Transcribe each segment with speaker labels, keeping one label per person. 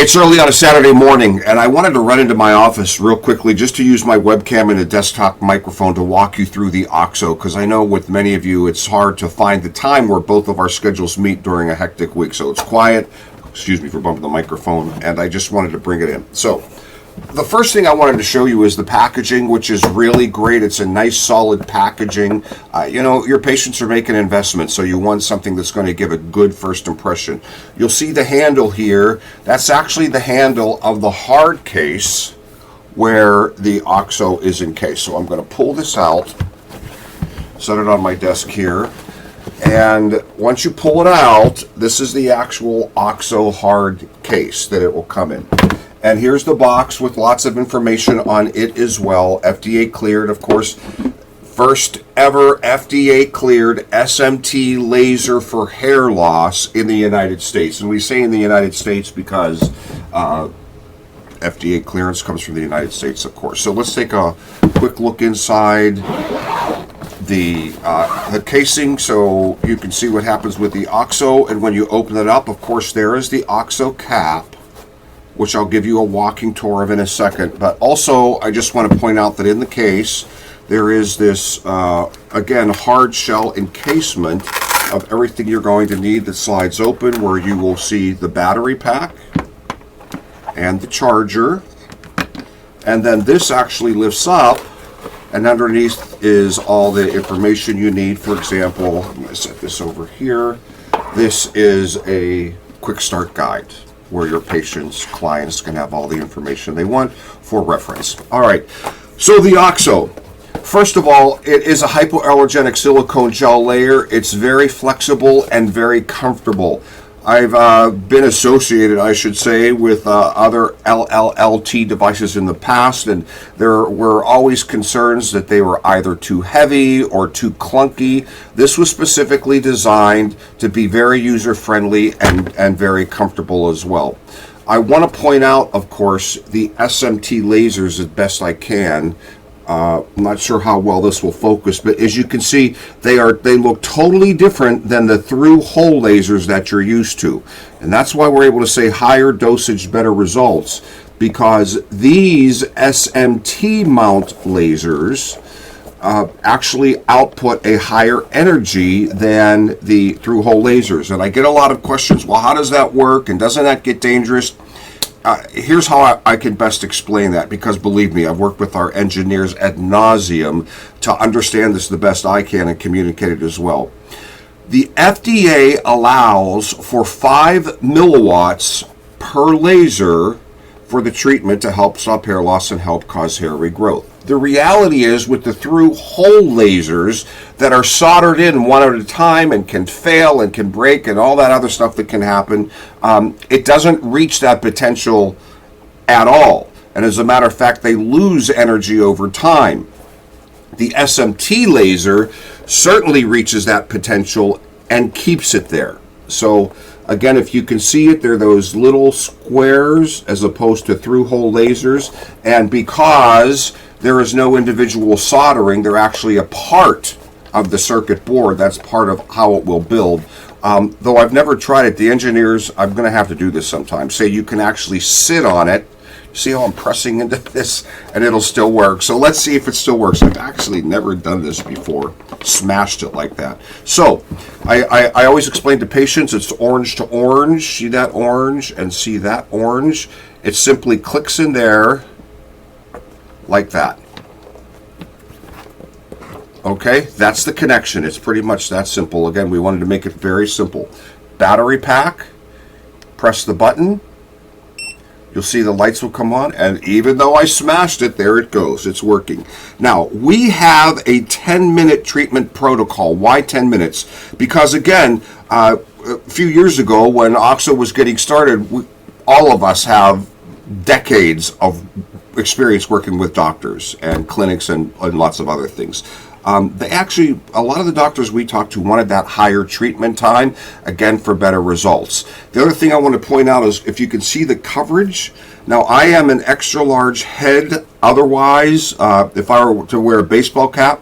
Speaker 1: It's early on a Saturday morning, and I wanted to run into my office real quickly just to use my webcam and a desktop microphone to walk you through the Auxo, because I know with many of you it's hard to find the time where both of our schedules meet during a hectic week. So it's quiet. Excuse me for bumping the microphone, and I just wanted to bring it in. So the first thing I wanted to show you is the packaging, which is really great. It's a nice solid packaging. Your patients are making investments, so you want something that's going to give a good first impression. You'll see the handle here. That's actually the handle of the hard case where the Auxo is encased. So I'm going to pull this out, set it on my desk here, and once you pull it out, this is the actual Auxo hard case that it will come in. And here's the box with lots of information on it as well. FDA cleared, of course. First ever FDA cleared SMT laser for hair loss in the United States. And we say in the United States because FDA clearance comes from the United States, of course. So let's take a quick look inside the casing so you can see what happens with the Auxo. And when you open it up, of course, there is the Auxo cap, which I'll give you a walking tour of in a second. But also, I just want to point out that in the case, there is this, again, hard shell encasement of everything you're going to need that slides open, where you will see the battery pack and the charger. And then this actually lifts up, and underneath is all the information you need. For example, I'm going to set this over here. This is a quick start guide, where your patients, clients can have all the information they want for reference. All right, so the Auxo. First of all, it is a hypoallergenic silicone gel layer. It's very flexible and very comfortable. I've been associated, I should say, with other LLLT devices in the past, and there were always concerns that they were either too heavy or too clunky. This was specifically designed to be very user-friendly and very comfortable as well. I want to point out, of course, the SMT lasers as best I can. I'm not sure how well this will focus, but as you can see, they look totally different than the through-hole lasers that you're used to. And that's why we're able to say higher dosage, better results, because these SMT mount lasers actually output a higher energy than the through-hole lasers. And I get a lot of questions, well, how does that work, and doesn't that get dangerous? Here's how I can best explain that, because believe me, I've worked with our engineers ad nauseum to understand this the best I can and communicate it as well. The FDA allows for 5 milliwatts per laser for the treatment to help stop hair loss and help cause hair regrowth. The reality is, with the through-hole lasers that are soldered in one at a time and can fail and can break and all that other stuff that can happen, it doesn't reach that potential at all. And as a matter of fact, they lose energy over time. The SMT laser certainly reaches that potential and keeps it there. So again, if you can see it, they're those little squares as opposed to through-hole lasers. And because there is no individual soldering, they're actually a part of the circuit board. That's part of how it will build. Though I've never tried it, the engineers, I'm going to have to do this sometime, say you can actually sit on it. See how I'm pressing into this, and it'll still work. So let's see if it still works. I've actually never done this before, smashed it like that. So I always explain to patients, it's orange to orange. See that orange and see that orange? It simply clicks in there like that. Okay, that's the connection. It's pretty much that simple. Again, we wanted to make it very simple. Battery pack, press the button. You'll see the lights will come on, and even though I smashed it, there it goes. It's working. Now, we have a 10-minute treatment protocol. Why 10 minutes? Because, again, a few years ago when Auxo was getting started, all of us have decades of experience working with doctors and clinics and lots of other things. A lot of the doctors we talked to wanted that higher treatment time, again, for better results. The other thing I want to point out is if you can see the coverage. Now, I am an extra large head. Otherwise, if I were to wear a baseball cap,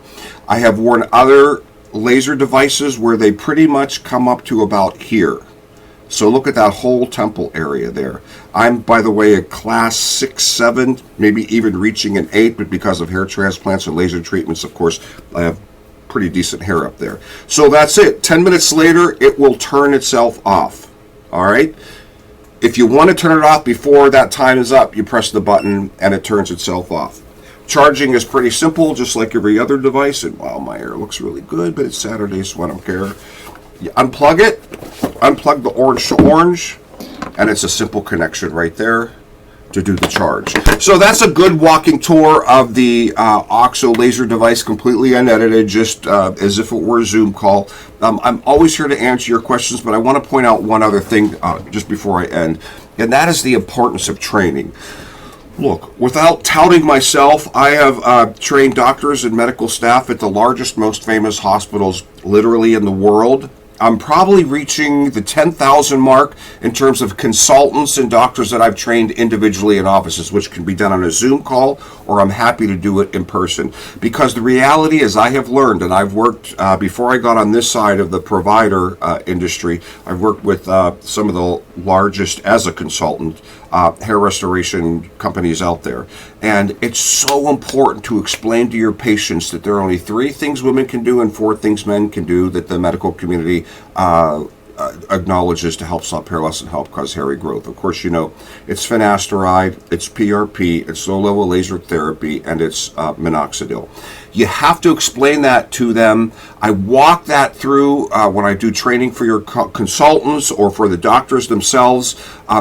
Speaker 1: I have worn other laser devices where they pretty much come up to about here. So look at that whole temple area there. I'm, by the way, a class 6, 7, maybe even reaching an 8, but because of hair transplants and laser treatments, of course, I have pretty decent hair up there. So that's it. 10 minutes later, it will turn itself off. All right? If you want to turn it off before that time is up, you press the button and it turns itself off. Charging is pretty simple, just like every other device. And wow, my hair looks really good, but it's Saturday, so I don't care. You unplug it, unplug the orange to orange, and it's a simple connection right there to do the charge. So that's a good walking tour of the Auxo Laser Device, completely unedited, just as if it were a Zoom call. I'm always here to answer your questions, but I want to point out one other thing just before I end, and that is the importance of training. Look, without touting myself, I have trained doctors and medical staff at the largest, most famous hospitals literally in the world. I'm probably reaching the 10,000 mark in terms of consultants and doctors that I've trained individually in offices, which can be done on a Zoom call, or I'm happy to do it in person. Because the reality is, I have learned, and I've worked, before I got on this side of the provider industry, I've worked with some of the largest, as a consultant, hair restoration companies out there. And it's so important to explain to your patients that there are only 3 things women can do and 4 things men can do that the medical community acknowledges to help stop hair loss and help cause hairy growth. Of course, you know, it's finasteride, it's PRP, it's low-level laser therapy, and it's minoxidil. You have to explain that to them. I walk that through when I do training for your consultants or for the doctors themselves,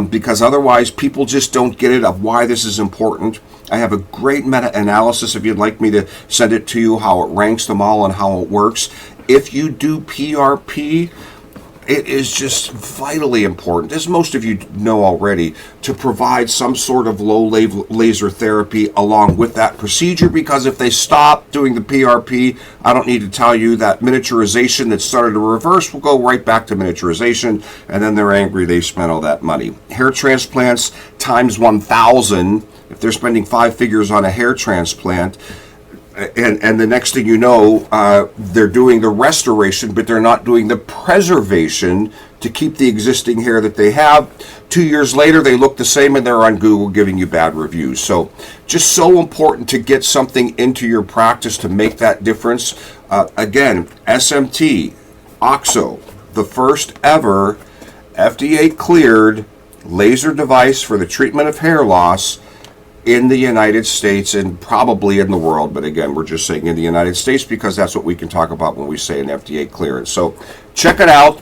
Speaker 1: because otherwise people just don't get it of why this is important. I have a great meta-analysis, if you'd like me to send it to you, how it ranks them all and how it works. If you do PRP, it is just vitally important, as most of you know already, to provide some sort of low laser therapy along with that procedure, because if they stop doing the PRP, I don't need to tell you that miniaturization that started to reverse will go right back to miniaturization, and then they're angry they spent all that money. Hair transplants times 1,000, if they're spending 5 figures on a hair transplant, and the next thing you know, they're doing the restoration, but they're not doing the preservation to keep the existing hair that they have. 2 years later, they look the same and they're on Google giving you bad reviews. So just so important to get something into your practice to make that difference. Again, SMT, Auxo, the first ever FDA cleared laser device for the treatment of hair loss in the United States and probably in the world, but again, we're just saying in the United States because that's what we can talk about when we say an FDA clearance. So check it out.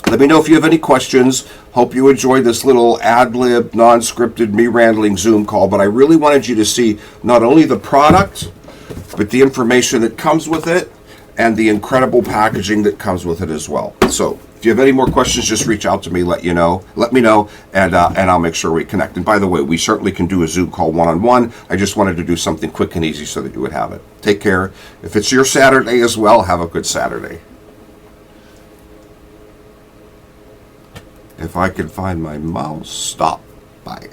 Speaker 1: Let me know if you have any questions. Hope you enjoyed this little ad-lib, non-scripted, me rambling Zoom call, but I really wanted you to see not only the product, but the information that comes with it and the incredible packaging that comes with it as well. So if you have any more questions, just reach out to me, let me know, and I'll make sure we connect. And by the way, we certainly can do a Zoom call one-on-one. I just wanted to do something quick and easy so that you would have it. Take care. If it's your Saturday as well, have a good Saturday. If I can find my mouse, stop. Bye.